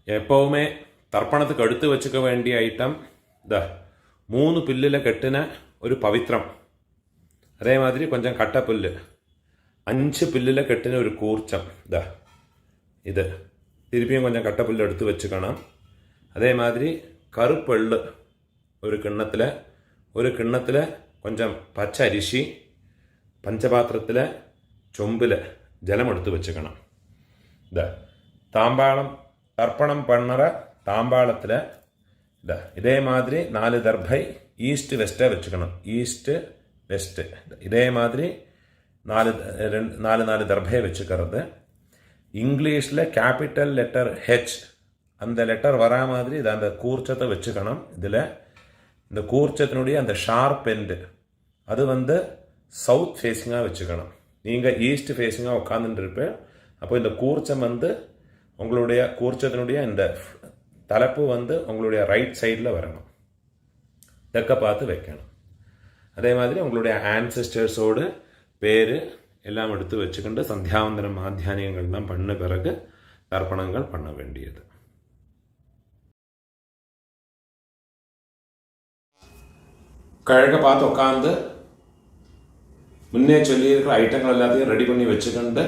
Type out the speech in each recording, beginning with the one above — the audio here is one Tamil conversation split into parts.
எப்போவுமே தர்ப்பணத்துக்கு எடுத்து வச்சுக்க வேண்டிய ஐட்டம் இந்த 3 பில்லில் கெட்டின ஒரு பவித்ரம், அதே மாதிரி கொஞ்சம் கட்டப்புல்லு, 5 பில்லில் கெட்டின ஒரு கூர்ச்சம், இது திருப்பியும் கொஞ்சம் கட்டப்புல்லு எடுத்து வச்சுக்கணும். அதே மாதிரி கருப்பெள்ளு ஒரு கிண்ணத்தில் கொஞ்சம் பச்சை அரிசி, பஞ்சபாத்திரத்தில் சொம்பில் ஜலம் எடுத்து வச்சுக்கணும். தாம்பாளம் தர்ப்பணம் பண்ணுற தாம்பாளத்தில் இதே மாதிரி 4 தர்பை ஈஸ்ட் வெஸ்ட்டை வச்சுக்கணும். ஈஸ்ட்டு வெஸ்ட்டு இதே மாதிரி 4 தர்பையை வச்சுக்கிறது. இங்கிலீஷில் கேபிட்டல் லெட்டர் ஹெச் அந்த லெட்டர் வரா மாதிரி இதை அந்த கூர்ச்சத்தை வச்சுக்கணும். இதில் இந்த கூர்ச்சத்தினுடைய அந்த ஷார்ப் எண்டு அது சவுத் ஃபேஸிங்காக வச்சுக்கணும். நீங்கள் ஈஸ்ட் ஃபேஸிங்காக உட்காந்துட்டுருப்பேன். அப்போ இந்த கூர்ச்சம் உங்களுடைய கூர்ச்சத்தினுடைய இந்த தலைப்பு உங்களுடைய ரைட் சைடில் வரணும். தெற்க பார்த்து வைக்கணும். அதே மாதிரி உங்களுடைய ஆன்செஸ்டர்ஸோடு பேர் எல்லாம் எடுத்து வச்சுக்கிண்டு சந்தியாவந்தனம் மாத்தியானியங்கள்லாம் பண்ண பிறகு தர்ப்பணங்கள் பண்ண வேண்டியது. கிழக்க பார்த்து உட்காந்து முன்னே சொல்லியிருக்கிற ஐட்டங்கள் எல்லாத்தையும் ரெடி பண்ணி வச்சுக்கிண்டு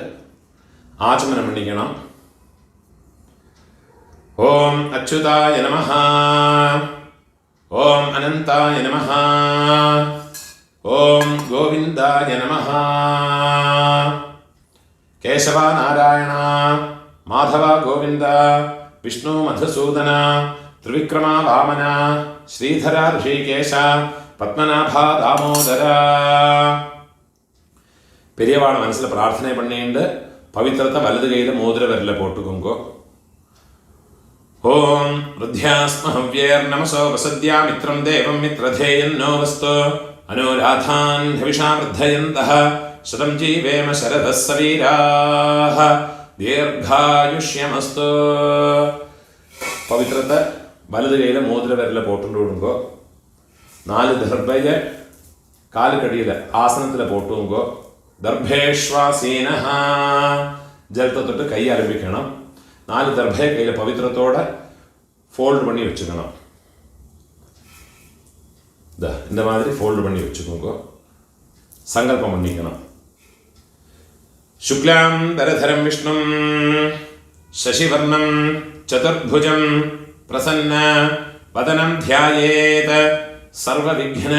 ஆச்சமனம் பண்ணிக்கணும். ஓம் அச்சுதாய நமஹ, ஓம் அனந்தாய நமஹ, ஓம் கோவிந்தாய நமஹ, கேசவா நாராயணா மாதவா கோவிந்தா, விஷ்ணு மதுசூதன, திரிவிக்ரமா வாமன, ஸ்ரீதரா ரிஷிகேஷ, பத்மநாபா தாமோதரா. பெரியவாளை மனசில் பிரார்த்தனை பண்ணிட்டு பவித்திரத்தை வலது கையில் மோதிர விரலில் போட்டுக்கோங்கோ. ஓம் ருத்யாஸ்மஹவ்யேர் நமசோ வசத்யா மித்ரம் தேவம் மித்ரதேயன்னோ வஸ்து அனுராதான் ஹவிஷா வர்தயந்தः சதம் ஜீவேம சரதः சவீராः தீர்காயுஷ்யமஸ்து. பவித்திரத்தை வலது கையில் மோதிர விரலில் போட்டு விடுங்கோ. 4 தர்பையை காலுக்கடியில் ஆசனத்தில் போட்டுங்கோ. தர்பேஷ்வாசீனஹ ஜலத்தை தொட்டு கை ஆரம்பிக்கணும். 4 தர்பையை கையில் பவித்திரத்தோட ஃபோல்டு பண்ணி வச்சுக்கணும். இந்த மாதிரி ஃபோல்டு பண்ணி வச்சுக்கோங்க. சங்கல்பம் பண்ணிக்கணும். சுக்லாம் தரதரம் விஷ்ணும் சசிவர்ணம் சதுர்புஜம் பிரசன்ன வதனம் தியாயேத் சர்வ விக்ன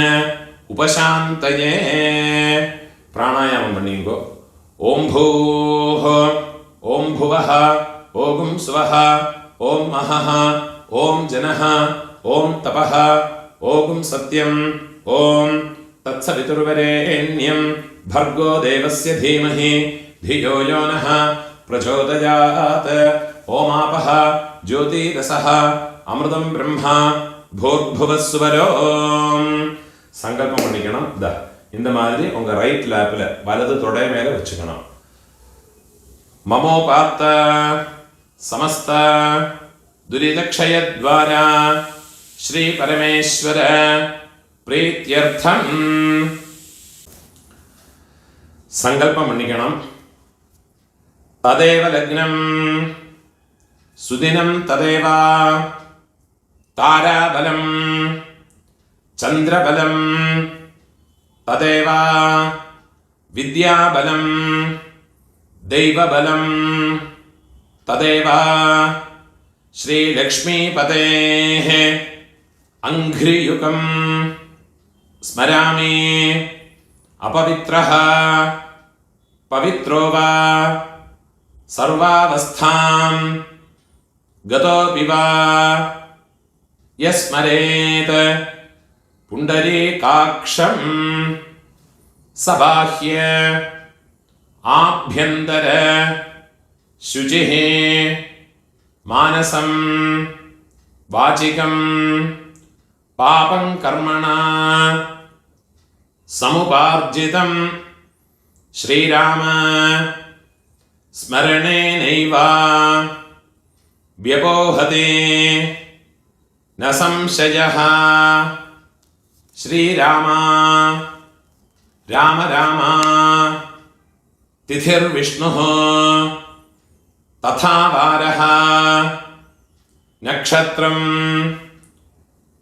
உபசாந்தயே. பிராணாயாமம் பண்ணிங்கோ. ஓம் பூஹ, ஓம் புவஹ, ஓம் ஸ்வஹ, ஓம் மஹஹ, ஓம் ஜனஹ, ஓம் தபஹ, ஓம் சத்யம், ஓம் தத்சவிதுர்வரேண்யம் भर्गो देवस्य धीमहि धियो यो नः प्रचोदयात्. ओमापः ज्योतिरसः अमृतं ब्रह्मा भूर्भुवस्वरो. சங்கல்பம் பண்ணிக்கணும். இந்த மாதிரி உங்க ரைட் லேப்ல வலது தொடை மேல வச்சுக்கணும். மமோபாத்த சமஸ்த துரிதக்ஷயத்வாரா ஸ்ரீ பரமேஸ்வர பிரீத்யர்த்தம் சங்கல்பம் பண்ணிக்கணும். ததேவ லக்னம் சுதினம் ததேவ தாராபலம் சந்திரபலம் ததேவ வித்யாபலம் தெய்வபலம் ததேவ ஸ்ரீலக்ஷ்மீபதேः அங்க்ரியுகம் ஸ்மராமி. अपवित्रः पवित्रो वा सर्वावस्थां गतोऽपि वा यस्मरेत् पुण्डरीकाक्षं सबाह्य आभ्यन्तर शुचिः मानसं वाचिकं पापं कर्मणा समुपार्जितं श्रीराम स्मरणेनैव व्यपोहते न संशयः. श्रीराम राम राम तिथिर्विष्णुः तथा वारः നക്ഷത്രം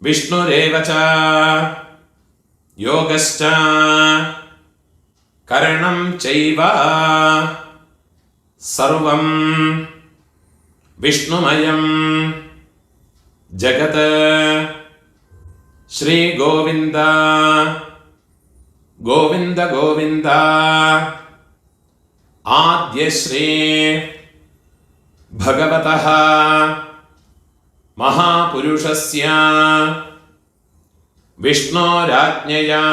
വിഷ്ണുരേവ ച യോഗശ്ച കരണം ചൈവ സർവം വിഷ്ണുമയം ജഗത് ശ്രീ ഗോവിന്ദ ഗോവിന്ദ ഗോവിന്ദ ആദ്യശ്രീ ഭഗവതഃ മഹാപുരുഷസ്യ വിഷ്ണോരാജ്ഞയാ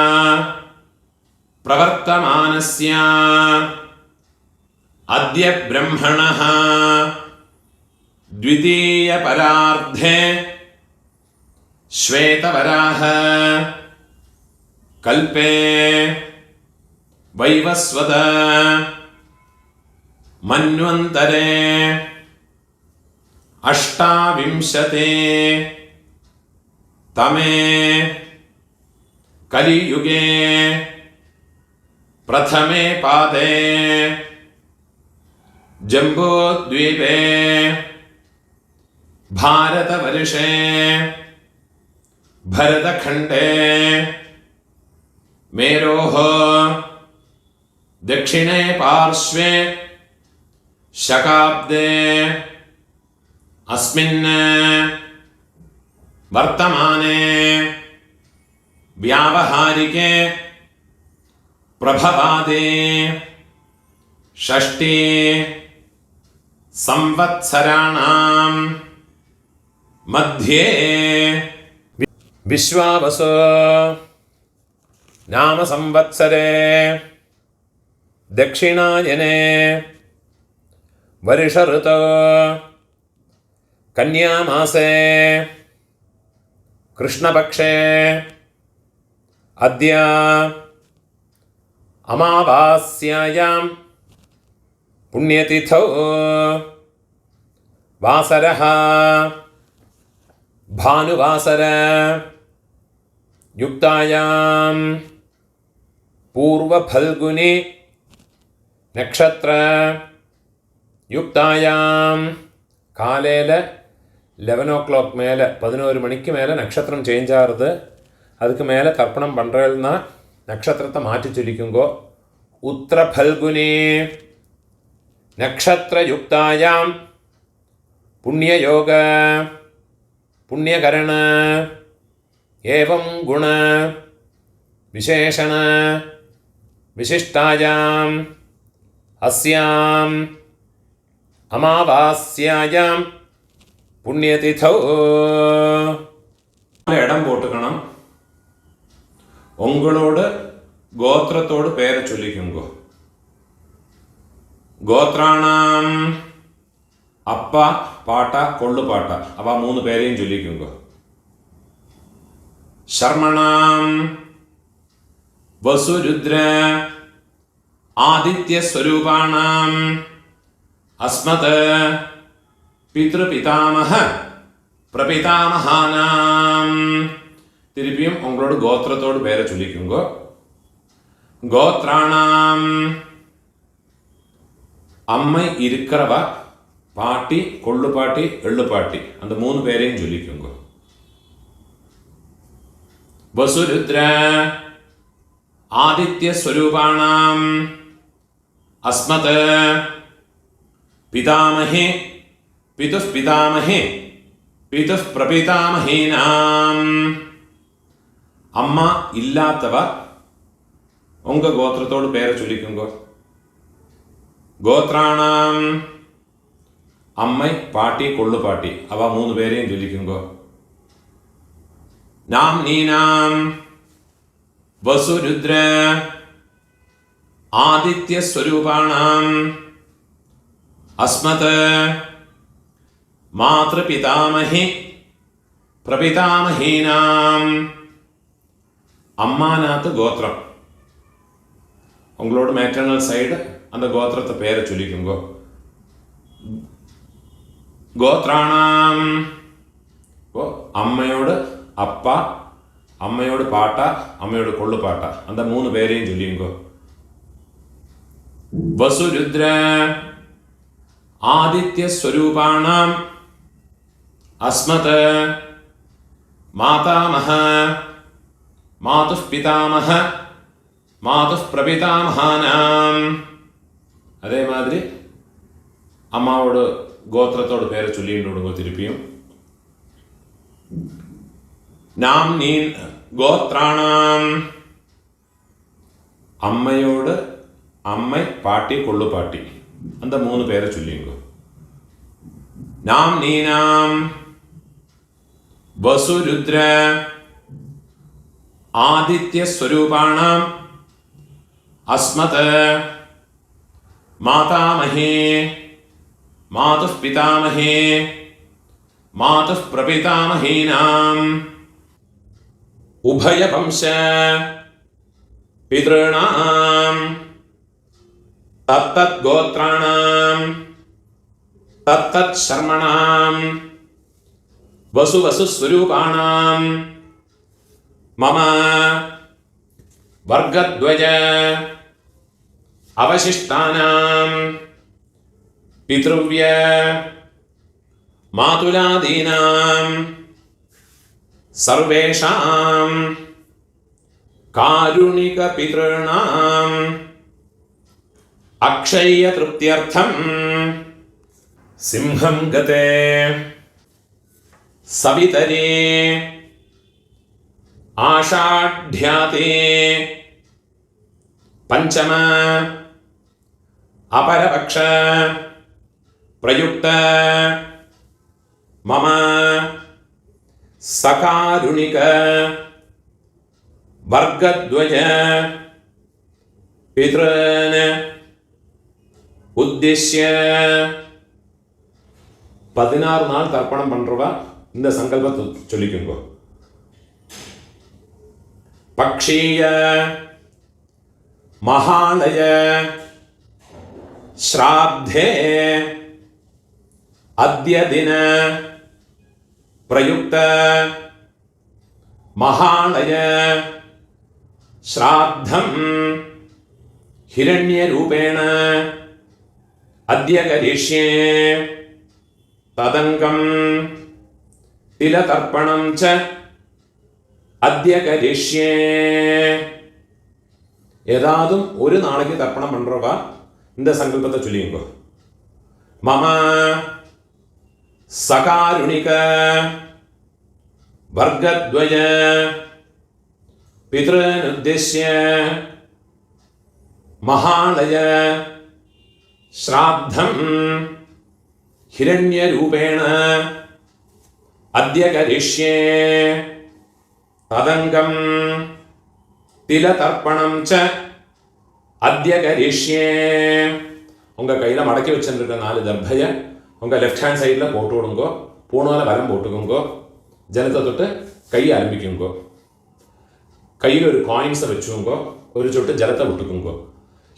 പ്രവർത്തമാനസ്യ അദ്യ ബ്രഹ്മണഃ ദ്വിതീയ പരാർദ്ധേ ശ്വേതവരാഹ കൽപേ വൈവസ്വത മന്വന്തരേ അഷ്ടാവിംശതേ തമേ കലിയുഗേ പ്രഥമേ പാദേ ജംബൂദ്വീപേ ഭാരതവർഷേ ഭരതഖണ്ഡേ മേരോः ദക്ഷിണേ പാർശ്വേ ശകാബ്ദേ അസ്മിन् വർത്തമാനേ വ്യാവഹാരികേ പ്രഭവാദേ ഷഷ്ഠി സംവത്സരാണാം മധ്യേ വിശ്വാവസു നാമ സംവത്സരേ ദക്ഷിണായനേ വർഷഋതോ കന്യാമാസേ കൃഷ്ണപക്ഷേ അദ്യ അമാവാസ്യായാം പുണ്യതിഥൗ വാസരഃ ഭാനുവാസര യുക്തായാം പൂർവഫൽഗുനി നക്ഷത്ര യുക്തായാം കാലയിൽ 11 o'clock மேலே 11 மணிக்கு மேலே நட்சத்திரம் சேஞ்ச் ஆகுது. அதுக்கு மேலே தர்ப்பணம் பண்ணுறதுனா நட்சத்திரத்தை மாற்றி சொல்லிக்குங்கோ. உத்திர பல்குனி நக்ஷத்ரயுக்தாயாம் புண்ணியயோக புண்ணியகரண ஏவம் குண விசேஷண விசிஷ்டாயாம் அஸ்யாம் அமாவாஸ்யாயாம் புண்ணியதிதௌ இடம் போட்டுக்கணும். உங்களோட கோத்திரத்தோடு பேரை சொல்லிக்குங்கோ. கோத்ராணாம் அப்பா பாட்டா கொள்ளு பாட்டா அவ 3 பேரையும் சொல்லிக்குங்கோ. ശർമ്മണാം വസുരുദ്ര ആദിത്യസ്വരൂപാണാം അസ്മത് പിതൃപിതാമഹ പ്രപിതാമഹാനാം. திருப்பியும் உங்களோட கோத்திரத்தோடு பேரை சொல்லிக்குங்கோ. கோத்ராணாம் அம்மை இருக்கிறவ பாட்டி கொள்ளு பாட்டி எள்ளு பாட்டி அந்த 3 பேரையும் சொல்லிக்குங்கோ. வசுருத்ர ஆதித்யஸ்வரூபாணாம் அஸ்மத் பிதாமஹே பிதுஸ் பிதாமஹே பிதுஸ் பிரபிதாமஹீனாம். அம்மா இல்லாதவ உங்க கோத்திரத்தோடு பேரை சொல்லிக்குங்கோ. கோத்ராணாம் அம்மை பாட்டி கொள்ளு பாட்டி அவ 3 பேரையும் சொல்லிக்குங்கோ. நாம் நீனாம் வசுருத்ர ஆதித்யஸ்வரூபாணாம் அஸ்மத் மாத்ருபிதாமஹி பிரபிதாமஹீனாம். அம்மாநாத்து கோத்திரம் உங்களோட மேட்டர்னல் சைடு அந்த கோத்திரத்தை பேரை சொல்லிக்குங்கோ. கோத்ராணாம் அம்மையோட அப்பா அம்மையோட பாட்டா அம்மையோட கொள்ளு பாட்டா அந்த 3 பேரையும் சொல்லிங்கோ. வசுருத்ர ஆதித்யஸ்வரூபாணாம் अस्मत् मातामह मातुः पितामह मातुः प्रपितामहानाम् அதே மாதிரி அம்மாவோட கோத்திரத்தோட பேரை சொல்லிட்டு விடுங்க திருப்பியும். நாம் நீ கோத்ராணாம் അമ്മയോട് അമ്മ പാട്ടി കൊള്ളു പാട്ടി அந்த 3 പേരെ ചൊല്ലിങ്ങോ. നാം നീനാം വസുരുദ്ര ആദിത്യ സ്വരൂപാണാം അസ്മത് മാതാമഹേ മാതുഃ പിതാമഹേ മാതുഃ പ്രപിതാമഹീനാം ഉഭയവംശ പിതॄണാം തത്തത് ഗോത്രാണാം തത്തത് ശർമ്മണാം വസു സ്വരൂപാണാം മമ വർഗദ്വയ അവശിഷ്ടാനാം പിതൃവ്യ മാതുലാദീനാം സർവേഷാം കാരുണിക പിതॄണാം അക്ഷയ തൃപ്ത്യർത്ഥം സിംഹം ഗതേ സവിതരേ ആഷാഢ്യാതേ പഞ്ചമ അപരപക്ഷ പ്രയുക്ത മമ സകാരുണിക വർഗദ്വയ പിതॄൻ ഉദ്ദേശിയ 16 നാൾ തർപ്പണം പண்றவ இந்த சங்கல்பத்தை சொல்லிக்கோங்க. பக்ஷீய மகாலய ஸ்ராத்தே அத்ய தின பிரயுக்த மகாலய ஸ்ராத்தம் ஹிரண்ய ரூபேண அத்ய கரிஷ்யே ததங்கம் திலதர்ப்பணம் ச அத்ய கரிஷ்யே. ஏதாதும் ஒரு நாளைக்கு தர்ப்பணம் பண்றவா இந்த சங்கல்பத்தை சொல்லிங்கோ. மம சகாருணிக வர்கத்வய பித்ருன் உத்தேஷ்ய மகாலய ஸ்ராத்தம் ஹிரண்ய ரூபேண அத்ய கரிஷ்யே ததங்கம் திலதர்ப்பணம் ச அத்ய கரிஷ்யே. உங்க கையில மடக்கி வச்சிருக்க 4 தர்பைய உங்க லெஃப்ட் ஹேண்ட் சைட்ல போட்டு விடுங்கோ. பூணால வலம் போட்டுக்குங்கோ. ஜலத்தை தொட்டு கையை ஆரம்பிக்குங்கோ. கையில் ஒரு காயின்ஸை வச்சுங்கோ. ஒரு சொட்டு ஜலத்தை விட்டுக்குங்கோ.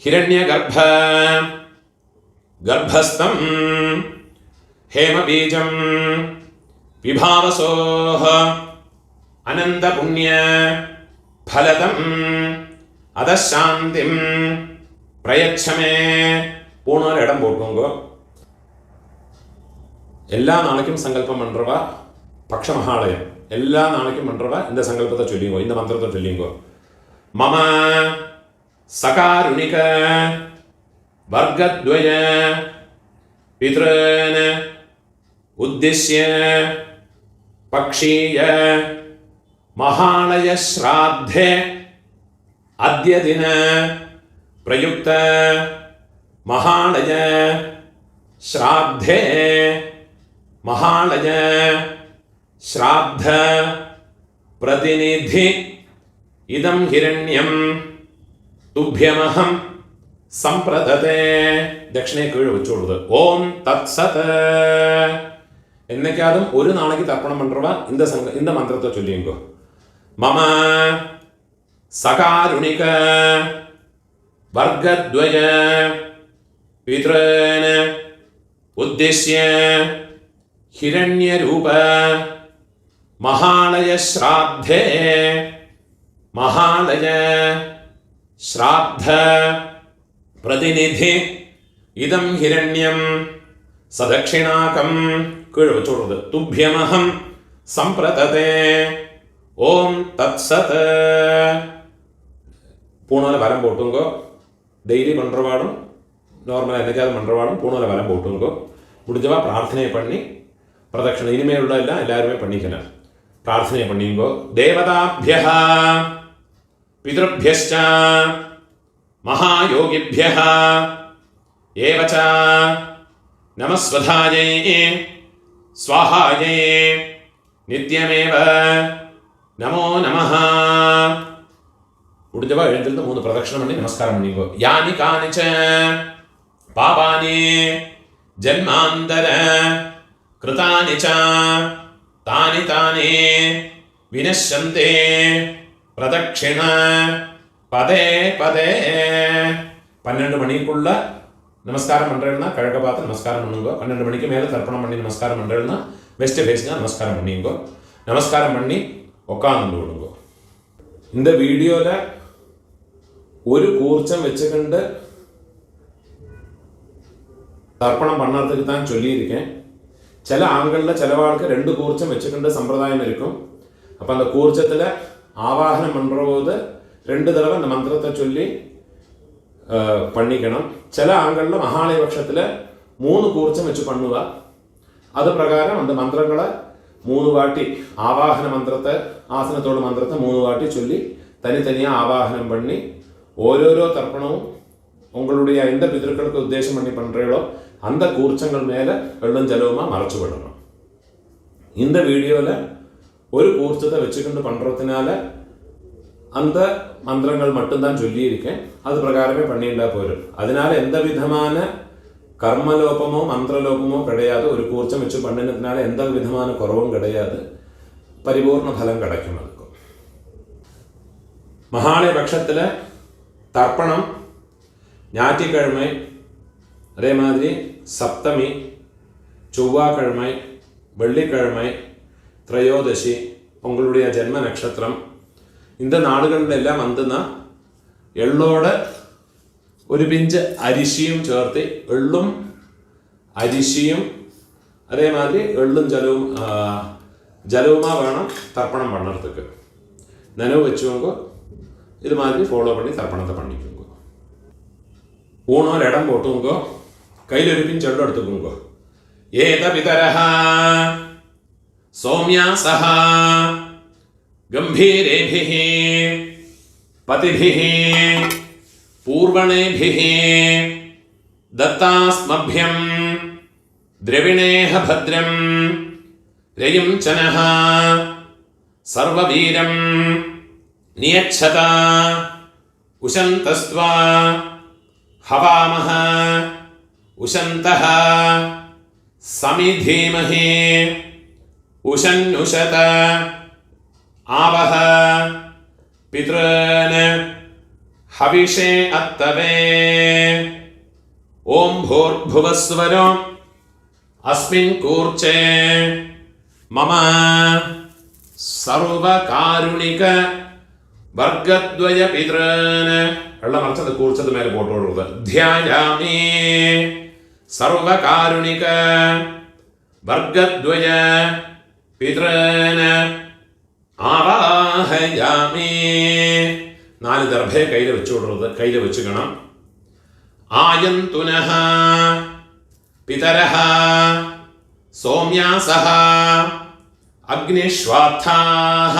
ஹிரண்ய கர்ப்பஸ்தம் ஹேம பீஜம் விபாவசோஹ அனந்த புண்ணிய ஃபலதம் அதசாந்திம் பிரயச்சமே. பூணால இடம் போட்டுங்கோ. எல்லா நாளைக்கும் சங்கல்பம் பண்றவா பக்ஷ மகாலயம் எல்லா நாளைக்கும் பண்றவா இந்த சங்கல்பத்தை சொல்லிங்கோ. இந்த மந்திரத்தை சொல்லிங்கோ. மம சகாருணிக வர்கத்வய பித்ருன் உத்தேஷ்ய பக்ஷீய மகாலய ஸ்ராத்தே அத்ய தின பிரயுக்த மகாலய ஸ்ராத்தே மகாலய ஸ்ராத்த பிரதிநிதி இதம் ஹிரண்யம் துப்யமஹம் சம்பிரததே. தட்சிணை கீழே வச்சு விடுது. ஓம் தத் சத். என்னைக்காதும் ஒரு நாளைக்கு தர்ப்பணம் பண்றவா இந்த மந்திரத்தை சொல்லிங்கோ. மம சகாருணிக வர்கத்வய பித்ருன் உத்தேஷ்ய ஹிரண்ய ரூப மகாலய ஸ்ராத்தே மகாலய ஸ்ராத்த பிரதிநிதி இதம் ஹிரண்யம் സദക്ഷിണാകം കീഴ് വെച്ചോടുന്നത് തുഭ്യമഹം സംപ്രതതേ ഓം തത്സത് பூணால வரம் போட்டுங்கோ. டெய்லி பண்ணுறவாடும் நார்மலாக என்னைக்காவது பண்ணுறவாடும் பூணால வரம் போட்டுங்கோ. முடிஞ்சவா பிரார்த்தனை பண்ணி பிரதட்சணை இனிமேல் உள்ள எல்லாம் எல்லாருமே பண்ணிக்கலாம். பிரார்த்தனை பண்ணிங்கோ. தேவதாபியः பிதృभ्यश्च மகாயோகிभ्यः ஏவச்ச நமஸ்வதாயை ஸ்வாஹாயை நித்யமேவ நமோ நமः. முடிஞ்சவா எழுந்திருந்து 3 பிரதட்சணம் பண்ணி நமஸ்காரம் பண்ணிங்கோ. யானி கானிச்ச பாபானி ஜன்மாந்தர கிருதானி ச தானி தானி வினஷ்யந்தே பிரதட்சிண பதே பதே. 12 மணிக்குள்ள நமஸ்காரம் பண்ணுறேன்னா கிழக்க பார்த்து நமஸ்காரம் பண்ணுங்கோ. 12 மணிக்கு மேலே தர்ப்பணம் பண்ணி நமஸ்காரம் பண்ணுறேன்னா வெஸ்ட் ஃபேஸ்னா நமஸ்காரம் பண்ணிங்கோ. நமஸ்காரம் பண்ணி உட்காந்து விடுங்கோ. இந்த வீடியோவில் ஒரு கூர்ச்சம் வச்சுக்கிண்டு தர்ப்பணம் பண்ணுறதுக்கு தான் சொல்லியிருக்கேன். சில ஆண்களில் சிலவாளுக்கு 2 கூர்ச்சம் வச்சுக்கிண்டு சம்பிரதாயம் இருக்கும். அப்போ அந்த கூர்ச்சத்தில் ஆவாகனம் பண்ணுற போது 2 தடவை அந்த மந்திரத்தை சொல்லி பண்ணிக்கணும். சில ஆண்களில் மகாலய பட்சத்தில் 3 கூர்ச்சம் வச்சு பண்ணுவா. அது பிரகாரம் அந்த மந்திரங்களை 3 வாட்டி ஆவாகன மந்திரத்தை ஆசனத்தோட மந்திரத்தை 3 வாட்டி சொல்லி தனித்தனியாக ஆவாகனம் பண்ணி ஓரோரோ தர்ப்பணமும் உங்களுடைய எந்த பிதர்களுக்கு உத்தேசம் பண்ணி பண்ணுறீங்களோ அந்த கூர்ச்சங்கள் மேலே வெள்ளம் ஜலவுமாக மறைச்சு விடணும். இந்த வீடியோவில் ஒரு கூர்ச்சத்தை வச்சுக்கிண்டு பண்ணுறதுனால அந்த மந்திரங்கள் மட்டும்தான் சொல்லியிருக்கேன். அது பிரகாரமே பண்ணிட்டா போயிடும். அதனால எந்த விதமான கர்மலோபமோ மந்திரலோபமோ கிடையாது. ஒரு கூர்ச்சம் வச்சு பண்ணினதுனால எந்த விதமான குறவும் கிடையாது. பரிபூர்ண பலம் கிடைக்கும். அதுக்கும் மகாலய பட்சத்தில் தர்ப்பணம் ஞாயிற்றுக்கிழமை, அதே மாதிரி சப்தமி, செவ்வாய்க்கிழமை, வெள்ளிக்கிழமை, திரையோதசி, உங்களுடைய ஜென்ம நட்சத்திரம், இந்த നാളുകളിലെല്ലാം വന്നുന്ന എള്ളോട് ഒരു പിഞ്ച് അരിശിയും ചേർത്ത് എള്ളും അരിശിയും അതേമാതിരി എള്ളും ജലവുമാ വേണം തർപ്പണം പണ്ണறதுக்கு. നനവ് വെച്ചുകൊണ്ടോ ഇത് മാതിരി ഫോളോ பண்ணி തർപ്പണത്തെ பண்ணிக்கோங்க. ഊണോൽ ഇടം പോട്ടുങ്കോ. കയ്യിലൊരു പിഞ്ച് എള്ളം എടുത്തുക്കോങ്കോ. ഏത പിതരഃ സൗമ്യാസഃ ഗംഭീരേഭിഃ പതിഭിഃ പൂർവണേഭിഃ ദത്താസ്മഭ്യം ദ്രവിണേഹ ഭദ്രം രയും ചനഃ സർവവീരം നിയച്ഛത ഉശന്തസ്ത്വാ ഹവാമഹ ഉശന്തഃ സമിധീമഹി ഉശന്നുശത ആവഹ പിതॄൻ ഹവിഷേ അത്തവേ. ഓം ഭൂർഭുവസ്വരോ അസ്മിൻ കൂർച്ചേ മമ സർവകാരുണിക വർഗദ്വയ പിതॄൻ. വെള്ളം മറിച്ചത് കൂർച്ചത് മേലെ പോട്ടുള്ളത്. ധ്യായാമി സർവകാരുണിക വർഗദ്വയ പിതॄൻ ആവാഹയാമി. 4 ദർഭയെ കയ്യിൽ വെച്ചുകൊടുക്കുന്നത്. കയ്യിൽ വെച്ചുക്കണം. ആയന്തുനഃ പിതരഃ സൗമ്യാസഃ അഗ്നിശ്വാത്ഥാഃ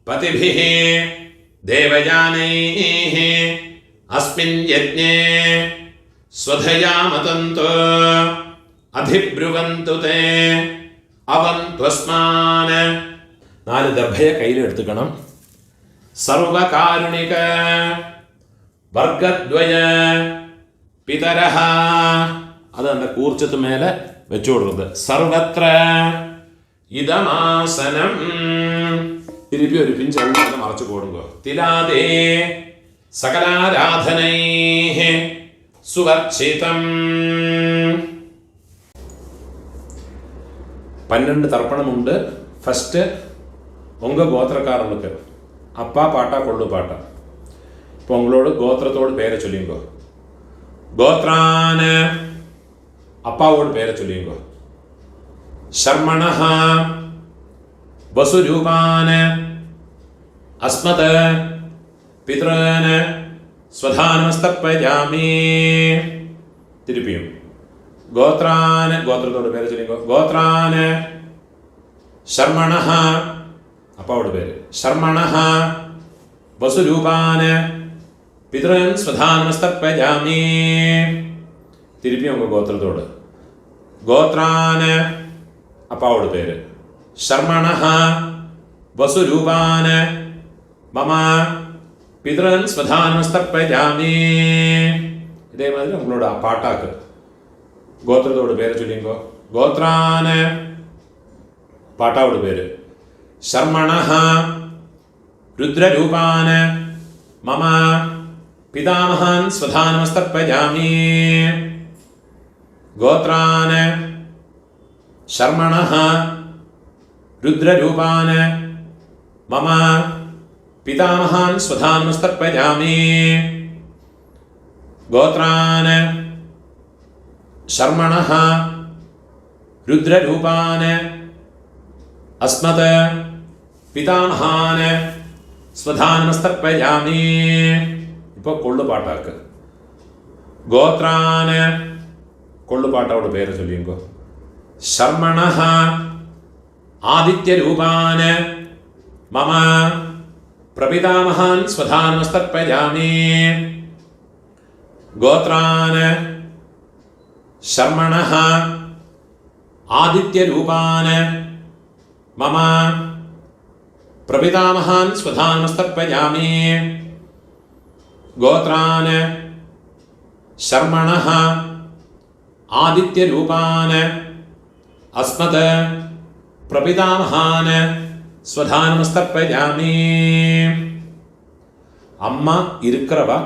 പതിഭിഃ ദേവയാനൈഃ അസ്മിൻ യജ്ഞേ സ്വധയാമതന്തു അധിബ്രുവന്തു തേ അവന്ത്വസ്മാൻ. 4 ദർഭയെ കയ്യിലെടുത്തുക്കണം. സർവകാരുണിക വർഗദ്വയ പിതരഃ അത് அந்த കൂർച്ചത്ത് മേലെ വെച്ചു കൊടുക്കുന്നത്. സർവത്ര ഇദമാസനം. തിരുപ്പി ഒരു പിഞ്ച് എണ്ണ മറച്ചു കൊടുക്കുക. തിലാദേ സകലാരാധനൈഃ സുവർച്ചിതം. 12 தர்ப்பணமுண்டு. ஃபஸ்ட்டு உங்கள் கோத்திரக்காரங்களுக்கு அப்பா பாட்டா கொள்ளு பாட்டா. இப்போ உங்களோட கோத்திரத்தோடு பேரை சொல்லிங்கோ. கோத்ரான அப்பாவோட பேரை சொல்லிங்கோ. ஷர்மணஹ வசுரூபான அஸ்மத பித்ரான ஸ்வதானமஸ்தர்ப்பயாமி. திருப்பியும் கோத்ரான, கோத்திரத்தோட பேரை சொல்லிங்கோ. கோத்ரான ஷர்மணஹ, அப்பாவோட பேரு. ஷர்மணஹ வசுரூபான பித்ரன் ஸ்வதானமஸ்தர்ப்பயாமி. திருப்பியும் உங்க கோத்திரத்தோடு. கோத்ரான, அப்பாவோட பேரு. ஷர்மணஹ வசுரூபான மம பித்ரன் ஸ்வதானமஸ்தர்ப்பயாமி. இதே மாதிரி உங்களோட பாட்டாக்கு கோத்திரத்தோட பேரை சொல்லிங்கோ. கோத்ரான, பாட்டாவோட பேரு. ஷர்மணஹ ருத்ரரூபான மம பிதாமஹான் ஸ்வதானமஸ்தர்ப்பயாமி. கோத்ரான ஷர்மணஹ ருத்ரரூபான மம பிதாமஹான் ஸ்வதானமஸ்தர்ப்பயாமி. கோத்ரான ஷர்மணஹ ருத்ரரூபான அஸ்மத பிதாமஹான் ஸ்வதானமஸ்தர்ப்பயாமி. இப்போ கொள்ளு பாட்டாக்கு. கோத்ரான, கொள்ளு பாட்டாவோட பேரை சொல்லிங்கோ. ஷர்மணஹ ஆதித்யரூபான மம பிரபிதாமஹான் ஸ்வதானமஸ்தர்ப்பயாமி. கோத்ரான ஷர்மணஹ ஆதித்யரூபான மம பிரபிதாமஹான் ஸ்வதானமஸ்தர்ப்பயாமி. கோத்ரான ஷர்மணஹ ஆதித்யரூபான அஸ்மத பிரபிதாமஹான் ஸ்வதானமஸ்தர்ப்பயாமி. அம்மா இருக்கிறவா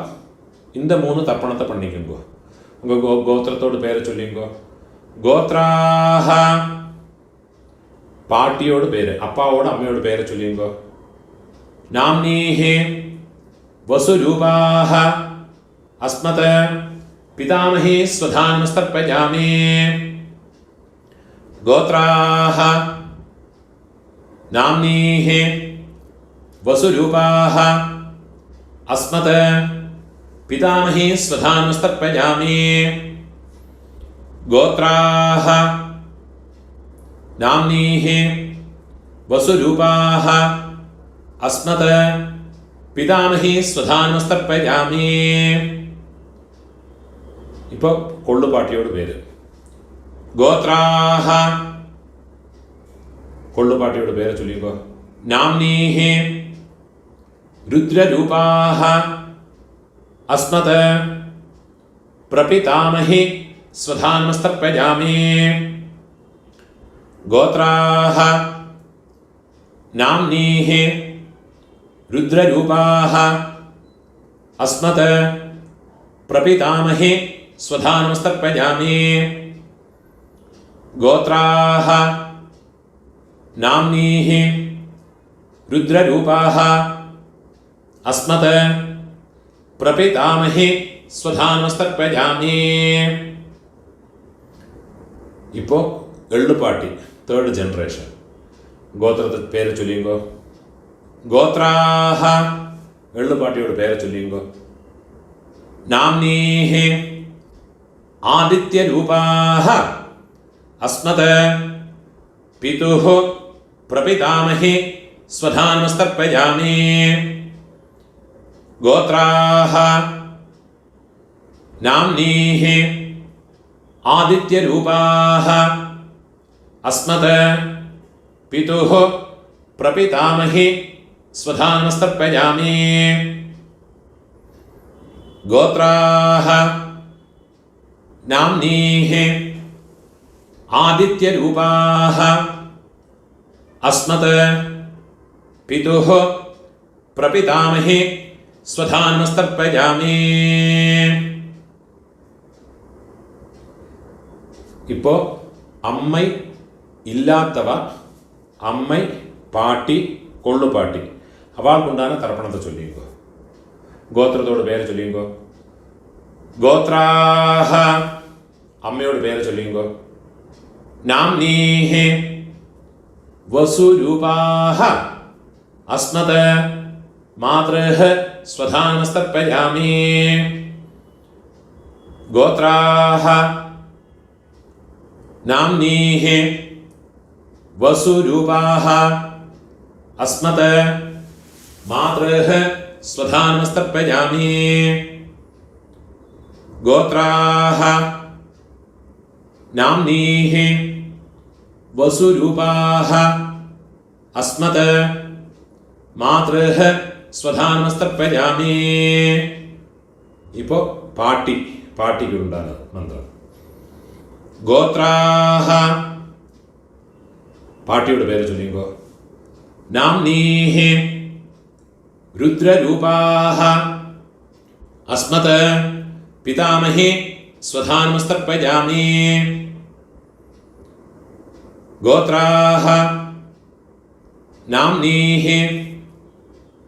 இந்த 3 தர்ப்பணத்தை பண்ணிக்கோங்க. உங்க கோத்திரத்தோட பேரை சொல்லிங்கோ. கோத்ராஹ, பாட்டியோட பேரு, அப்பாவோட அம்மையோட பேரை சொல்லிங்கோ. நாம்னீஹி வசுரூபாஹ அஸ்மத பிதாமஹி ஸ்வதானமஸ்தர்ப்பயாமி. கோத்ராஹ நாம்னீஹி வசுரூபாஹ அஸ்மத பிதாமஹி ஸ்வதானமஸ்தர்ப்பயாமி. கோத்ராஹ நாம்னீஹி வசுரூபாஹ அஸ்மத பிதாமஹி ஸ்வதானமஸ்தர்ப்பயாமி. இப்போ கொள்ளு பாட்டியோட பேரு. கோத்ராஹ, கொள்ளு பாட்டியோட பேரை சொல்லிக்கோ. நாம்னீஹி ருத்ரரூபாஹ அஸ்மத பிரபிதாமஹி ஸ்வதானமஸ்தர்ப்பயாமி. கோத்ராஹ நாம்னீஹி ருத்ரரூபாஹ அஸ்மத பிரபிதாமஹி ஸ்வதானமஸ்தர்ப்பயாமி. கோத்ராஹ நாம்னீஹி ருத்ரரூபாஹ அஸ்மத பிரபிதாமஹி ஸ்வதானமஸ்தர்ப்பயாமி. இப்போ எள்ளு பாட்டி, 3rd ஜெனரேஷன். கோத்திரத்துக்கு பேரை சொல்லிங்கோ. கோத்ராஹ, எள்ளு பாட்டியோட பேரை சொல்லிங்கோ. நாம்னீஹி ஆதித்யரூபாஹ அஸ்மத பிதுஹ பிரபிதாமஹி ஸ்வதானமஸ்தர்ப்பயாமி. கோத்ராஹ நாம்னீஹி ஆதித்யரூபாஹ அஸ்மத பிதுஹ பிரபிதாமஹி ஸ்வதானமஸ்தர்ப்பயாமி. கோத்ராஹ நாம்னீஹி ஆதித்யரூபாஹ அஸ்மத பிதுஹ பிரபிதாமஹி ஸ்வதானமஸ்தர்ப்பயாமி. இப்போ அம்மை இல்லாதவ, அம்மை, பாட்டி, கொள்ளு பாட்டி, அவளுக்கு உண்டான தர்ப்பணத்தை சொல்லிங்கோ. கோத்திரத்தோட பேரை சொல்லிங்கோ. கோத்ராஹ അമ്മയോട് പേര് ചൊല്ലിങ്കോ. നാംനീഹി വസുരൂപാഹ അസ്മത് മാതൃഃ സ്വധാനമസ്തർപ്പയാമി. ഗോത്രാഹ നാംനീഹി വസുരൂപാഹ അസ്മത് മാതൃഃ സ്വധാനമസ്തർപ്പയാമി. ഗോത്രാഹ നാംനീഹി വസുരൂപാഹ അസ്മത് മാതൃഃ സ്വധാനമസ്തർപ്പയാമി. ഇപ്പോൾ പാട്ടിക്കുണ്ടാണ് മന്ത്രം. ഗോത്രാഹ പാട്ടിയുടെ പേര് ചൊല്ലിക്കോ. നാംനീഹി രുദ്രരൂപാഹ അസ്മത് പിതാമഹി സ്വധാനമസ്തർപ്പയാമി. ഗോത്രാഹ നാംനീഹി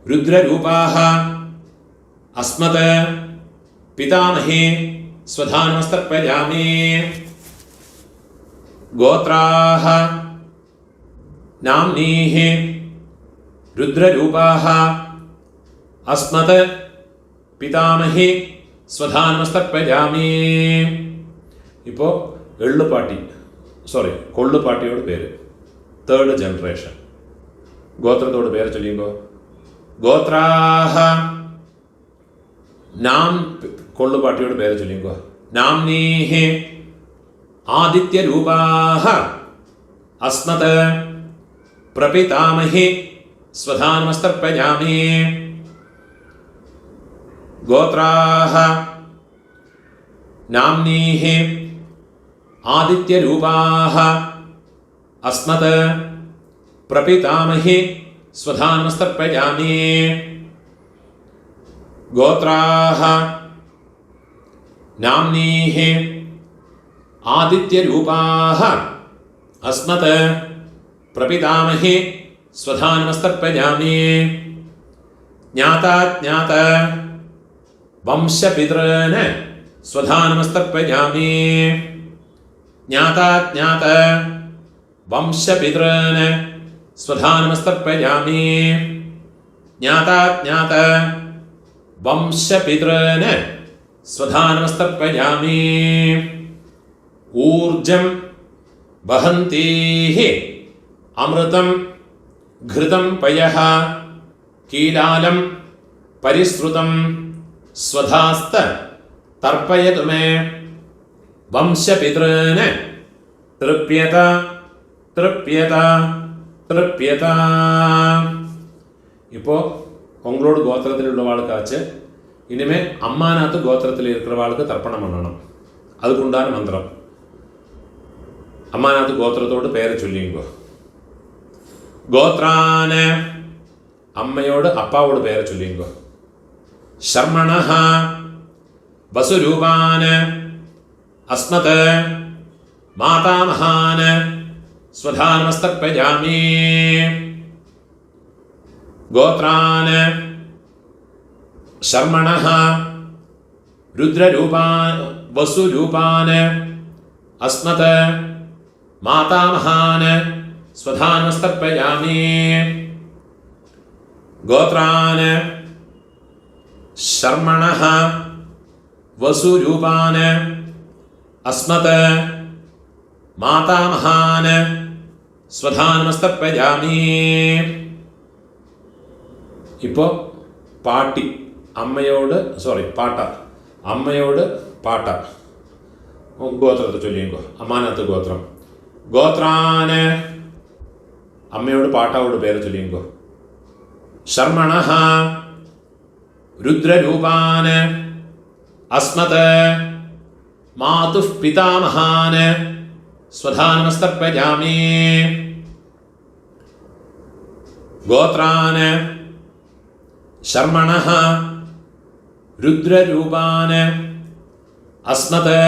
രുദ്രരൂപാഹ അസ്മത് പിതാമഹി സ്വധാനമസ്തർപ്പയാമി. ഗോത്രാഹ നാംനീഹി രുദ്രരൂപാഹ അസ്മത് പിതാമഹി സ്വധാനമസ്തർപ്പയാമി. ഇപ്പോൾ കൊള്ളുപാട്ടിയോട് പേര്, 3rd ജനറേഷൻ. ഗോത്രത്തോട് പേര് ചൊല്ലിയുമ്പോൾ ഗോത്രാഹ കൊള്ളുപാട്ടിയോട് പേര് ചൊല്ലിയുമ്പോൾ നാംനീഹി ആദിത്യരൂപാഹ അസ്മത് പ്രപിതാമഹി സ്വധാനമസ്തർപ്പയാമി. ഗോത്രാഹ നാംനീഹി ആദിത്യരൂപാഹ അസ്മത് പ്രപിതാമഹി സ്വധാനമസ്തർപ്പയാമി. ഗോത്രാഹ നാംനീഹി ആദിത്യരൂപാഹ അസ്മത് പ്രപിതാമഹി സ്വധാനമസ്തർപ്പയാമി. ജ്ഞാതാജ്ഞാത വംശപിതॄന് സ്വധാനമസ്തർപ്പയാമി. ജ്ഞാതാജ്ഞാത വംശപിതॄന് സ്വധാനമസ്തർപ്പയാമി. ജ്ഞാതാജ്ഞാത വംശപിതॄന് സ്വധാനമസ്തർപ്പയാമി. ഊർജം വഹന്തീഹി അമൃതം ഘൃതം പയഃ കീലാലം പരിശ്രുതം സ്വധാസ്ത തർപ്പയതു മേ. വംശപിതॄന് തൃപ്യത തൃപ്യത തൃപ്യത. இப்போ உங்களோட கோத்திரத்தில் உள்ளவாளுக்காச்சு இனிமே அம்மாநாத்து கோத்திரத்தில் இருக்கிறவாளுக்கு தர்ப்பணம் பண்ணணும். அதுக்குண்டான மந்திரம். അമ്മാനാത്ത് ഗോത്രത്തോട് പേര് ചൊല്ലിയുങ്കോ. ഗോത്രാന് അമ്മയോട് അപ്പാവോട് പേര് ചൊല്ലിയുങ്കോ. ശർമ്മണഃ വസുരൂപാന് അസ്മത് മാതാമഹാന് സ്വധാനമസ്തർപ്പയാമി. ഗോത്രാന് ശർമ്മണഃ വസുരൂപാന് അസ്മത് മാതാമഹാന് സ്വധാനമസ്തർപ്പയാമി. ഗോത്രാന് ശർമ്മണഃ വസുരൂപാന് അസ്മത് മാതാമഹാന് സ്വധാനമസ്തർപ്പയാമി. ഇപ്പോൾ അമ്മയോട് പാട്ട ഗോത്രത്തെ ചൊല്ലിയെങ്കോ. അമ്മാനത്ത് ഗോത്രം. ഗോത്രാന് അമ്മയോട് പാട്ടാവോട് പേര് ചൊല്ലിയെങ്കോ. ശർമ്മണഃ രുദ്രരൂപാന് അസ്മത് മാതുഃ പിതാമഹാന് സ്വധാനമസ്തർപ്പയാമി. ഗോത്രാന് ശർമ്മണഃ രുദ്രരൂപാന് അസ്മത്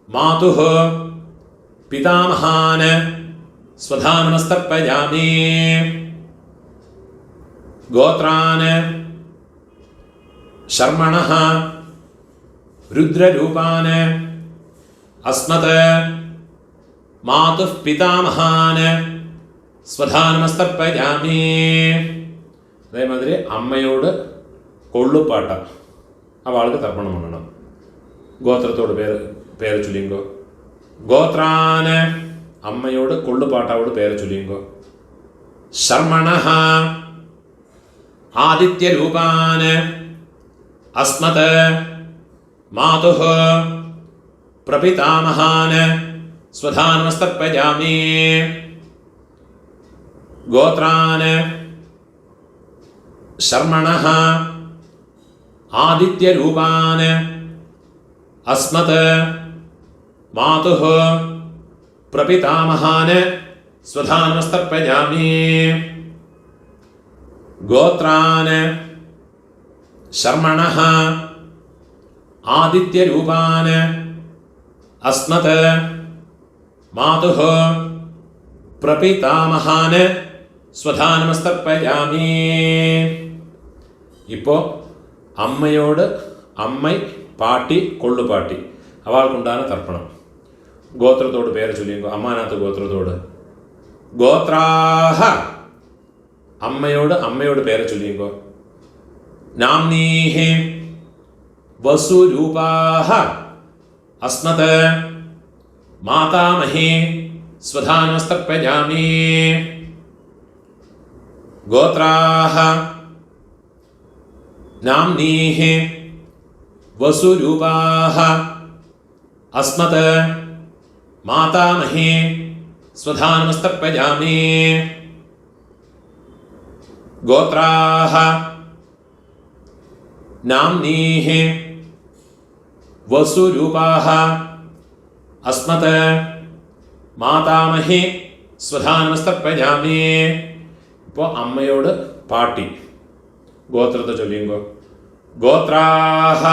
മാതുഃ പിതാമഹാന് സ്വധാനമസ്തർപ്പയാമി. ഗോത്രാന് ശർമ്മണഃ രുദ്രരൂപാന് അസ്മത് മാതുഃ പിതാമഹാൻ സ്വധാനമസ്തർപ്പയാമി. അതേമാതിരി അമ്മയോട് കൊള്ളുപ്പാട്ട അവൾക്ക് തർപ്പണം பண்ணണം. ഗോത്രത്തോട് പേര് ചൊല്ലിങ്കോ. ഗോത്രാന് അമ്മയോട് കൊള്ളുപാട്ടാവോട് പേര് ചൊല്ലിങ്കോ. ശർമ്മണഃ ആദിത്യരൂപാന് അസ്മത് മാതുഃ പ്രപിതാമഹാന് സ്വധാനമസ്തർപ്പയാമി. ഗോത്രാന് ശർമ്മണഃ ആദിത്യരൂപാന് അസ്മത് മാതുഃ പ്രപിതാമഹാന് സ്വധാനമസ്തർപ്പയാമി. ഗോത്രാന് ശർമ്മണഃ ആദിത്യരൂപാന് അസ്മത് മാതുഃ പ്രപിതാമഹാന് സ്വധാനമസ്തർപ്പയാമി. ഇപ്പോൾ അമ്മയോട് അമ്മൈ പാട്ടി കൊള്ളുപാട്ടി അവൾക്കുണ്ടാകുന്ന തർപ്പണം. ഗോത്രത്തോട് പേര് ചൊല്ലിങ്കോ. അമ്മാനകത്ത് ഗോത്രത്തോട് ഗോത്രാഹ അമ്മയോട് പേര് ചൊല്ലിങ്കോ. നാംനീഹി വസുരൂപാഹ അസ്മത് മാതാമഹി സ്വധാനമസ്തർപ്പയാമി. ഗോത്രാഹ നാംനീഹി വസുരൂപാഹ അസ്മത് മാതാമഹി സ്വധാനമസ്തർപ്പയാമി. ഗോത്രാഹ നാംനീഹി വസുരൂപാഹ അസ്മത് മാതാമഹി സ്വധാനമസ്തർപ്പയാമി. ഇപ്പോൾ അമ്മയോട് പാട്ടി ഗോത്രത്തെ ചൊല്ലിങ്കോ. ഗോത്രാഹ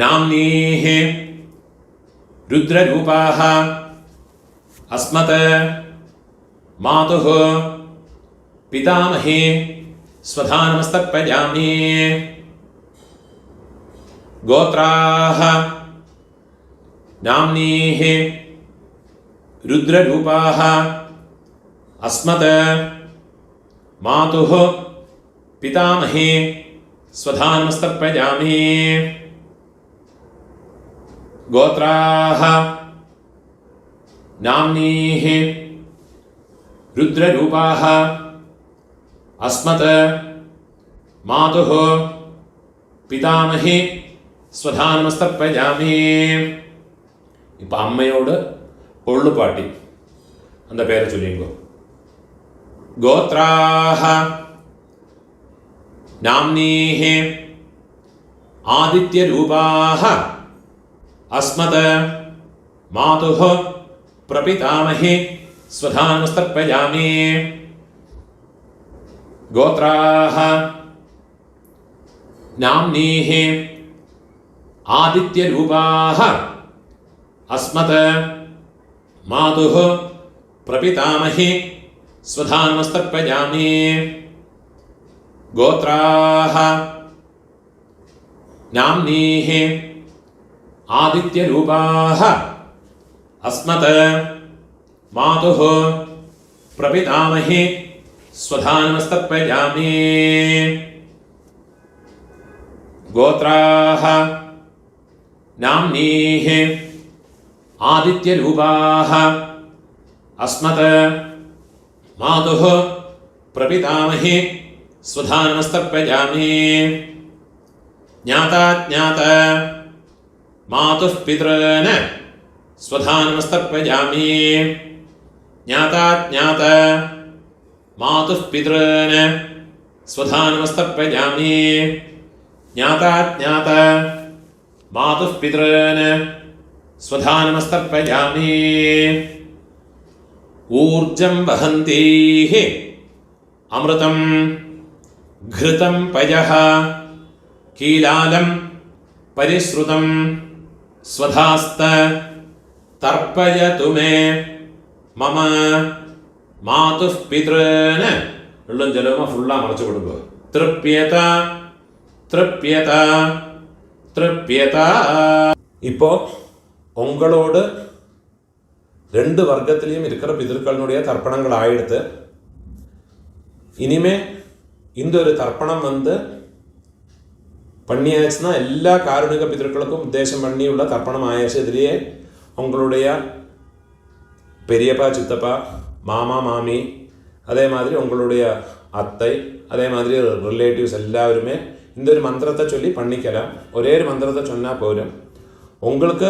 നാംനീഹി രുദ്രരൂപാഹ അസ്മത് മാതുഃ പിതാമഹി സ്വധാനമസ്തർപ്പയാമി. ഗോത്രാഹ നാംനീഹി രുദ്രരൂപാഹ അസ്മത് മാതുഃ പിതാമഹി സ്വധാനമസ്തർപ്പയാമി. ഗോത്രാഹ നാംനീഹി രുദ്രരൂപാഹ അസ്മത് മാതുഃ പിതാമഹി സ്വധാനമസ്തർപ്പയാമി. ഇപ്പം അമ്മയോട് കൊള്ളുപാട്ടി அந்த പേര് ചൊല്ലിങ്കോ. ഗോത്രാഹ നാംനീഹി ആദിത്യരൂപാഹ അസ്മത് മാതുഃ പ്രപിതാമഹി സ്വധാനമസ്തർപ്പയാമി. ഗോത്രാഹ നാംനീഹി ആദിത്യരൂപാഹ അസ്മത് മാതുഃ പ്രപിതാമഹി സ്വധാനമസ്തർപ്പയാമി. ഗോത്രാഹ നാംനീഹി ആദിത്യരൂപാഹ അസ്മത് മാതുഃ പ്രപിതാമഹി സ്വധാനമസ്തർപ്പയാമി. ഗോത്രാഹ നാംനീഹി ആദിത്യരൂപാഹ അസ്മത് മാതുഃ പ്രപിതാമഹി സ്വധാനമസ്തർപ്പയാമി. ജ്ഞാതാജ്ഞാത മാതുഃ പിതॄന് സ്വധാനമസ്തർപ്പയാമി. ജ്ഞാതാജ്ഞാത മാതുഃ പിതॄന് സ്വധാനമസ്തർപ്പയാമി. ജ്ഞാതാജ്ഞാത മാതുഃ പിതॄന് സ്വധാനമസ്തർപ്പയാമി. ഊർജം വഹന്തീഃ അമൃതം ഘൃതം പയഃ കീലാലം പരിശ്രുതം സ്വധാസ്ത തർപ്പയതു മേ മമ മാതുഃ പിതॄന് ഉള്ളും ജലവും ഫുള്ളാ മറച്ചു കൊടുക്കുക. തൃപ്യത തൃപ്യത തൃപ്യത. இப்போ உங்களோடு 2 வர்க்கத்திலையும் இருக்கிற பிதர்களுடைய தர்ப்பணங்கள் ஆயிடுத்து. இனிமே இந்த ஒரு தர்ப்பணம் பண்ணியாச்சுன்னா எல்லா காருணிக பிதர்களுக்கும் உத்தேசம் பண்ணியுள்ள தர்ப்பணம் ஆயாச்சு. இதுலேயே உங்களுடைய பெரியப்பா, சித்தப்பா, மாமா, மாமி, அதே மாதிரி உங்களுடைய அத்தை, அதே மாதிரி ரிலேட்டிவ்ஸ் எல்லாருமே இந்த ஒரு மந்திரத்தை சொல்லி பண்ணிக்கலாம். ஒரே ஒரு மந்திரத்தை சொன்னால் போരും. உங்களுக்கு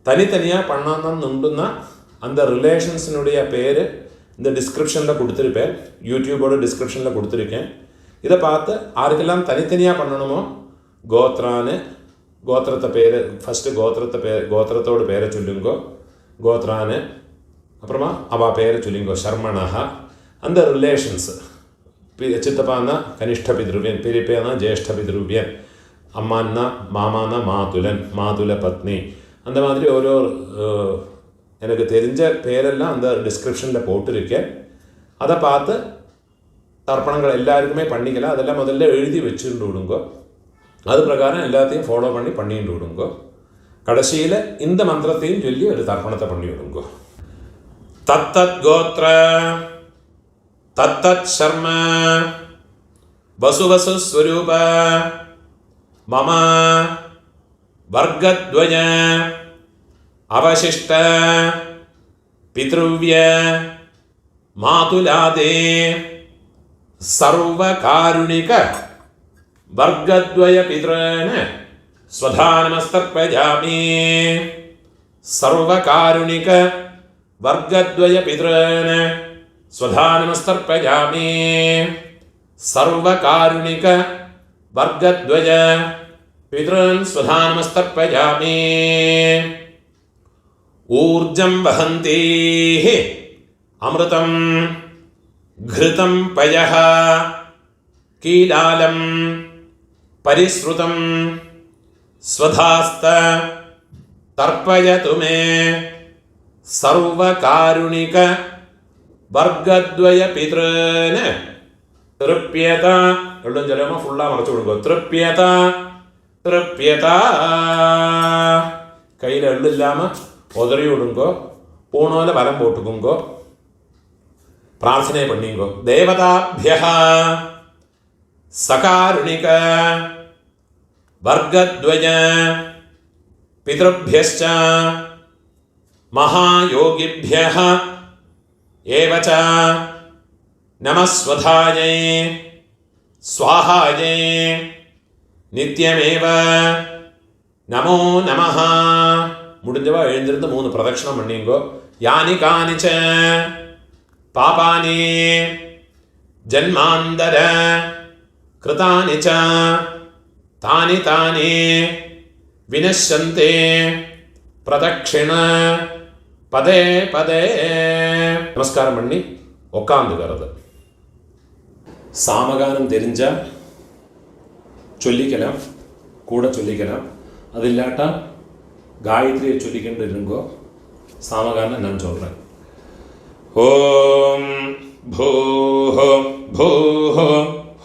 தனித்தனியாக பண்ணணும்னா அந்த ரிலேஷன்ஸினுடைய பேர் இந்த டிஸ்கிரிப்ஷனில் கொடுத்துருப்பேன், யூடியூபோட டிஸ்கிரிப்ஷனில் கொடுத்துருக்கேன். இதை பார்த்து யாருக்கெல்லாம் தனித்தனியாக பண்ணணுமோ கோத்திரத்தை பேர் ஃபஸ்ட்டு கோத்திரத்தோட பேரை சொல்லுங்கோ. கோத்ரான்னு அப்புறமா அவள் பேரை சொல்லிங்கோ. சர்மணா அந்த ரிலேஷன்ஸு, சித்தப்பான்னா கனிஷ்ட பித்ருவியன், பெரியப்பேனா ஜேஷ்ட பித்ருவியன், அம்மான்னா மாமானா மாதுலன், மாதுல பத்னி, அந்த மாதிரி ஓரோ எனக்கு தெரிஞ்ச பேரெல்லாம் அந்த டிஸ்கிரிப்ஷனில் போட்டிருக்கேன். அதை பார்த்து தர்ப்பணங்கள் எல்லாருக்குமே பண்ணிக்கலாம். அதெல்லாம் முதல்ல எழுதி வச்சுட்டு விடுங்கோ. அது பிரகாரம் எல்லாத்தையும் ஃபாலோ பண்ணிட்டு விடுங்கோ. கடைசியில் இந்த மந்திரத்தையும் சொல்லி ஒரு தர்ப்பணத்தை பண்ணி விடுங்கோ. தத்தத் கோத்ர தத்தத் சர்ம வசுவசு ஸ்வரூப மம வர்க்கத்வய அவசிஷ்ட பித்ருவ்ய மாதுலாதே சர்வகாருணிக வர்க்கத்வய பித்ரேன ஸ்வதானமஸ்தர்ப்பயாமி. சர்வகாருணிக வர்க்கத்வய பித்ரேன ஸ்வதானமஸ்தர்ப்பயாமி. சர்வகாருணிக வர்க்கத்வய பித்ரன் ஸ்வதானமஸ்தர்ப்பயாமி. ஊர்ஜம் வஹந்தேஹ அமிர்தம் घृतं पयः कीलालं परिश्रुतं स्वधास्त तर्पयतु मे सर्वकारुणिक वर्गद्वय पितॄन् तृप्यत. എല്ലാം ചിലപ്പോൾ ഫുള്ളാ മറച്ചു കൊടുക്കുക. തൃപ്യത തൃപ്യത. കയ്യിൽ എള്ളില്ലാമ ഉതറി വിടുങ്കോ, പൂണോല വലം പോട്ടുക്കുങ്കോ, പ്രാർത്ഥന പണിങ്കോ. ദേവതാഭ്യഃ സകാരുണിക വർഗദ്വയ പിതൃഭ്യശ്ച മഹായോഗിഭ്യഃ ഏവച നമസ്വധായൈ സ്വാഹായൈ നിത്യമേവ നമോ നമഃ. മുടിഞ്ഞവ എഴുന്നിരുന്ന് 3 പ്രദക്ഷിണം പണിയുങ്കോ. യാനി കാനിച്ച പാപാനി ജന്മാന്തര കൃതാനി ച താനി താനി വിനശ്യന്തി പ്രദക്ഷിണ പദേ പദേ. நமஸ்காரம் பண்ணி உட்காந்துக்கிறது. சாமகானம் தெரிஞ்சால் சொல்லிக்கலாம், கூட சொல்லிக்கலாம். அது இல்லாட்டா காயத்ரியை சொல்லிக்கிட்டு இருங்கோ. சாமகானம் நான் சொல்கிறேன். ஓம் பூஹ பூஹ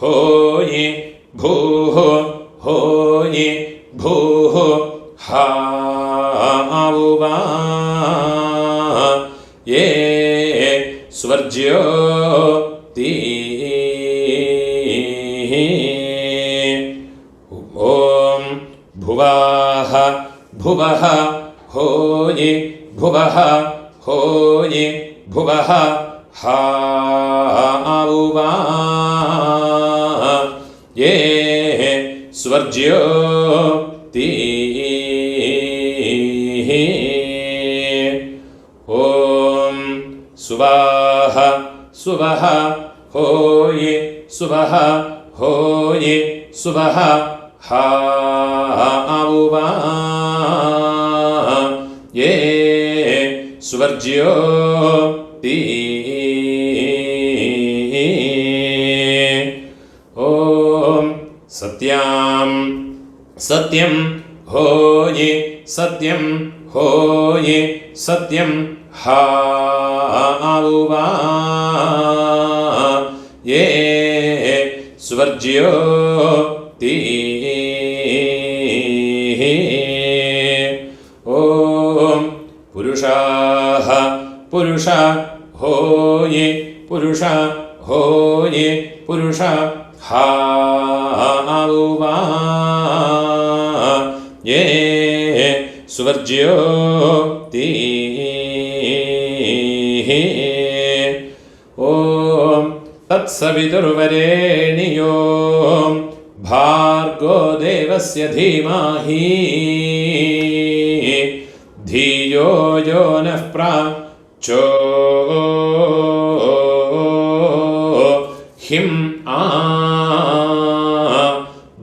ஹோயி பூஹ ஹோயி பூஹ ஹாவுவா ஏ ஸ்வர்ஜ்யோ தீ. ஓம் भुवाः भुवः होयि भुवः होयि भुवः हावुवा ये स्वर्ज्यो ती. ॐ सुवाः सुवः होयि सुवः होयि सुवः हावुवा ये स्वर्ज्यो ती. ॐ सत्यां सत्यं होयि सत्यं होयि सत्यं हावुवा ये स्वर्ज्यो ती. പുരുഷ ഹോയേ പുരുഷ ഹോയേ പുരുഷ ഹാവാ യേ സുവർജ്യോ തീ ഓം തത്സവിതുർവരേണ്യോ ഭാർഗോ ദേവസ്യ ധീമഹി ധിയോ യോ നഃ പ്രചോദിഹിം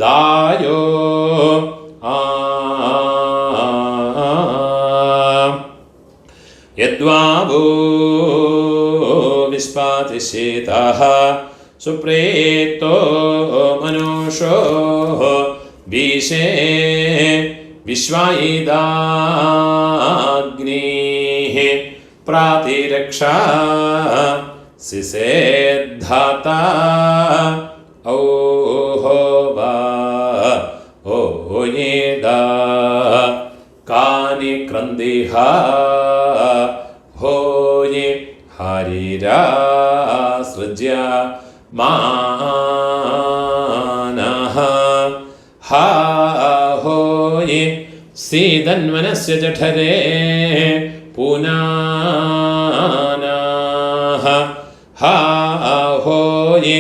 ദായോ യദ്വാവോ വിസ്പാതിശേതഃ സുപ്രേതോ മനുഷോ വീശേ വിശ്വായിദാഗ്നിഃ പ്രാതിരക്ഷാ സിസേദ്ധാത ഔഹോവാ ഓയേദ കാനി ക്രന്ദിഹ ഹോയേ ഹരിരാസൃജ്യ മാനഃ ഹാ ഹോയേ സീതന്വനസ്യ ജഠരേ പുനാനഃ ഹാ ഹോയേ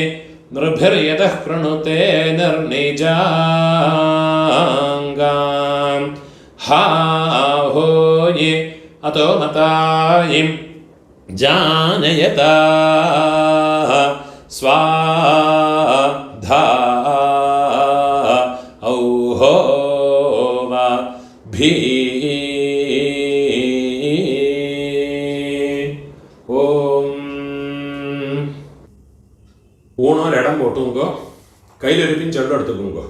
നൃഭിർയതഃ കൃണുതേ നിർനിജാംഗാം ഹാ ഹോയേ അതോ മതായിം ജാനയത സ്വാധാ ഔഹോവ ഭീ ഓം ഊണോരിടം പോട്ടുങ്കോ കയ്യിലൊരു പിഞ്ചെള്ളം എടുത്തുക്കുങ്കോ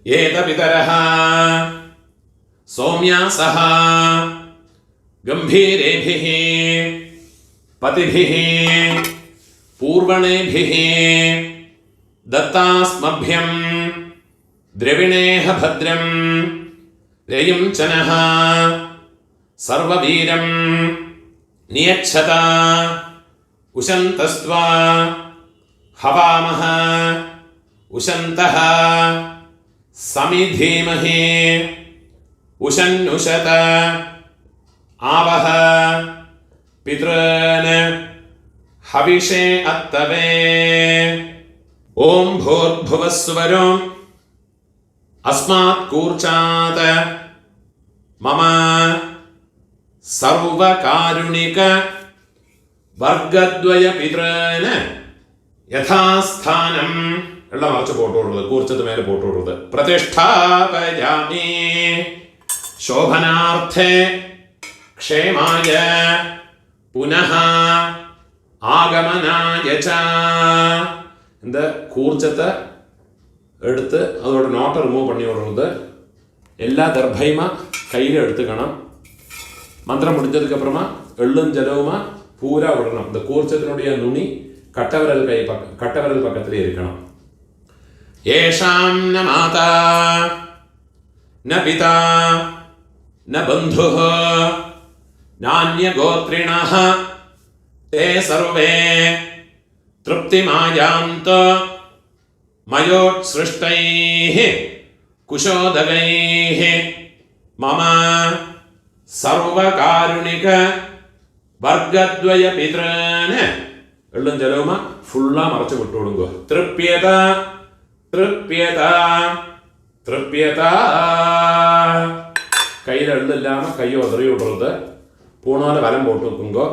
ഏത പിതരഃ സൗമ്യാസഃ ഗംഭീരേഭിഃ പതിഭിഃ പൂർവണേഭിഃ ദത്താസ്മഭ്യം ദ്രവിണേഹ ഭദ്രം രയും ചനഃ സർവവീരം നിയച്ഛത ഉശന്തസ്ത്വാ ഹവാമഹ ഉശന്തഃ സമിധീമഹി ഉശന്നുശത ആവഹ പിതॄൻ ഹവിഷേ അത്തവേ ഓം ഭൂർഭുവസ്സുവരോ അസ്മാത് കൂർച്ചാത് മമ സർവകാരുണിക വർഗദ്വയ പിതॄൻ യഥാസ്ഥാനം എള്ള മറച്ച് പോട്ടുകൊടുത്തത് കൂർച്ചത്ത് മേലെ പോട്ടുകൊടുത്തത് പ്രതിഷ്ഠാപയാമി ശോഭനാർത്ഥേ ക്ഷേമായ പുനഃ ആഗമനായ ച இந்த கூர்ச்சத்தை எடுத்து அதோட நோட்டை ரிமூவ் பண்ணி விடுறது எல்லா தர்பையுமா கையில் எடுத்துக்கணும் மந்திரம் முடிஞ்சதுக்கப்புறமா எள்ளும் ஜலவுமா பூரா விடணும் இந்த கூர்ச்சத்தினுடைய நுனி கட்டவிரல் கட்டவிரல் பக்கத்திலே இருக்கணும் ஏஷாம் ந மாதா ந பிதா ந பந்துः நான்யகோத்ரிணः ते सर्वे तृप्तिमायान्तो मयोत्सृष्टैः कुशोदगैः मम सर्वकारुणिक वर्गद्वय पितॄन् എള്ളും ജലവുമാ ഫുള്ളാ മറച്ചു വിട്ടുകൊടുക്കുക തൃപ്യത തൃപ്യത തൃപ്യത കയ്യിൽ എള്ളില്ലാമ കൈ ഉതറി വിടുறது பூணால வலம் போட்டு வைக்குங்கோ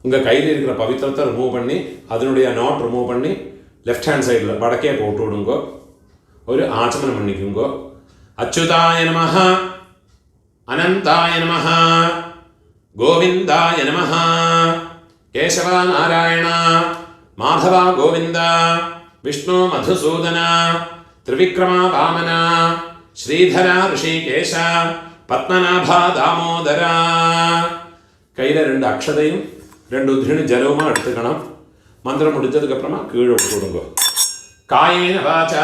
உங்கள் கையில் இருக்கிற பவித்திரத்தை ரிமூவ் பண்ணி அதனுடைய நாட் ரிமூவ் பண்ணி லெஃப்ட் ஹேண்ட் சைடில் வடக்கே போட்டு விடுங்கோ ஒரு ஆச்சமனம் பண்ணிக்குங்கோ அச்சுதாய நமஹ அனந்தாய நமஹ கோவிந்தாய நமஹ கேசவ நாராயண மாதவ கோவிந்த விஷ்ணு மதுசூதன ത്രിവിക്രമ വാമന ശ്രീധര ഋഷികേശ പത്മനാഭ ദാമോദര കയ്യിലെ 2 അക്ഷതയും 2 ഉദ്ധിണി ജലവുമാ എടുത്തുക്കണം മന്ത്രം മുടിച്ചതുക്കപ്പുറമാ കീഴോട്ട് കൊടുങ്ങോ കായേന വാച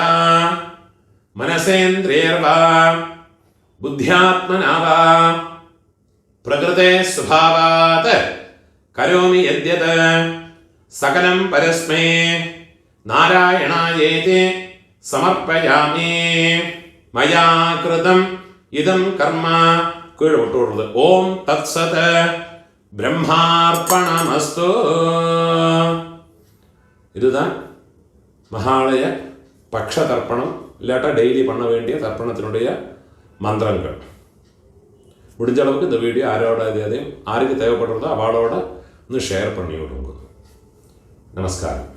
മനസേന്ദ്രിയർവാ ബുദ്ധ്യാത്മനാവാ பிரகிருதே சுபாவாத் கரோமி யத்யத் சகலம் பரஸ்மே நாராயணாயேதி சமர்ப்பயாமி மயா கிருதம் இதம் கர்ம கீழே விட்டு விடுறது. ஓம் தத் சத் பிரம்மார்ப்பணமஸ்து. இதுதான் மகாலய பக்ஷ தர்ப்பணம், இல்லாட்டா டெய்லி பண்ண வேண்டிய தர்ப்பணத்தினுடைய மந்திரங்கள். முடிஞ்ச அளவுக்கு இந்த வீடியோ யாரோட அதையும் யாருக்கு தேவைப்படுறதோ அவளோட இன்னும் ஷேர் பண்ணி விடுங்க. நமஸ்காரம்.